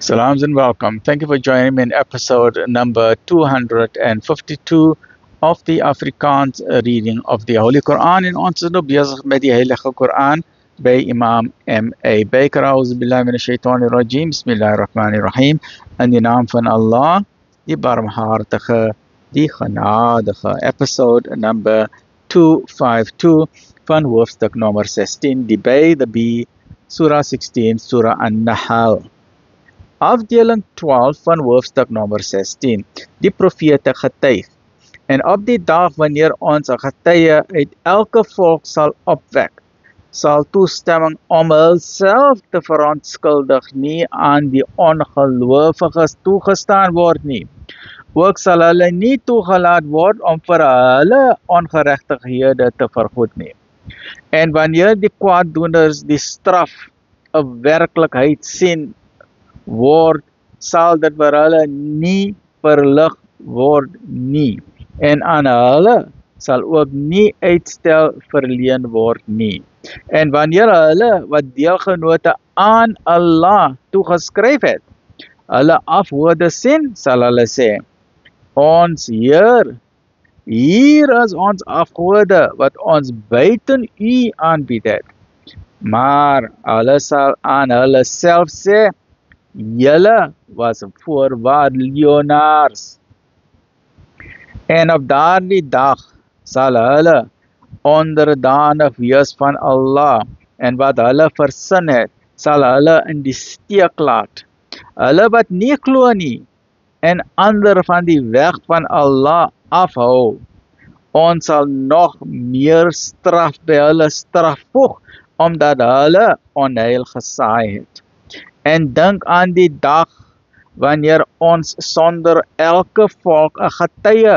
Salams and welcome. Thank you for joining me in episode number 252 of the Afrikaans reading of the Holy Quran. En ons is nou bezig met die Heilige Quran by Imam M.A. Baker. Auzubillahi minash shaitani rajim. Bismillahirrahmanirrahim. In die naam van Allah, die barmhartige, die genadige. Episode number 252 van hoofstuk nummer 16, die B, Surah 16, Surah An-Nahl. Afdeling 12 van hoofstuk nummer 16, die profete getuig. En op die dag wanneer ons 'n getuie uit elke volk sal opwek, sal toestemming om hulself te verontskuldig nie aan die ongelowiges toegestaan word nie. Ook sal hulle nie toegelaat word om vir hulle ongeregtighede te vergoed nie. En wanneer die kwaaddoeners die straf 'n werklikheid sien word, sal dit vir hulle nie verlig word nie. En aan hulle sal ook nie uitstel verleen word nie. En wanneer hulle wat deelgenote aan Allah toegeskryf het, hulle afhoorde sien, sal hulle sê, ons Heer, hier is ons afgode wat ons buiten u aanbied het. Maar hulle sal aan hulle self sê, julle was voorwaar leeunaars. En op daardie dag sal hulle onderdanig wees van Allah, en wat hulle versin het, sal hulle in die steek laat. Hulle wat nie glo nie, en ander van die weg van Allah afhou, ons sal nog meer straf by hulle straf voeg, omdat hulle onheil gesaai het. En dink aan die dag wanneer ons sonder elke volk 'n getuie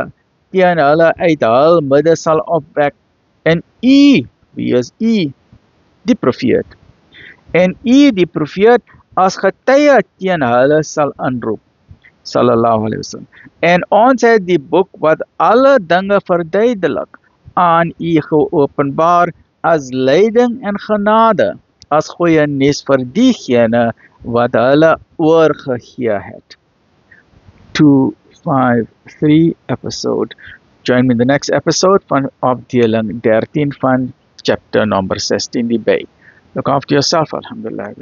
teen hulle uit hul midde sal opwek. En u, wie is u? Die profeet. En u, die profeet, as getuie teen hulle sal inroep. Sallallahu alaihi wasallam. En ons het die boek wat alle dinge verduidelik aan u geopenbaar as leiding en genade, as goeie nuus vir diegene wat hulle oorgegee het. 253 episode. Join me in the next episode van afdeling 13 van chapter number 16, die B. Look after yourself, alhamdulillah.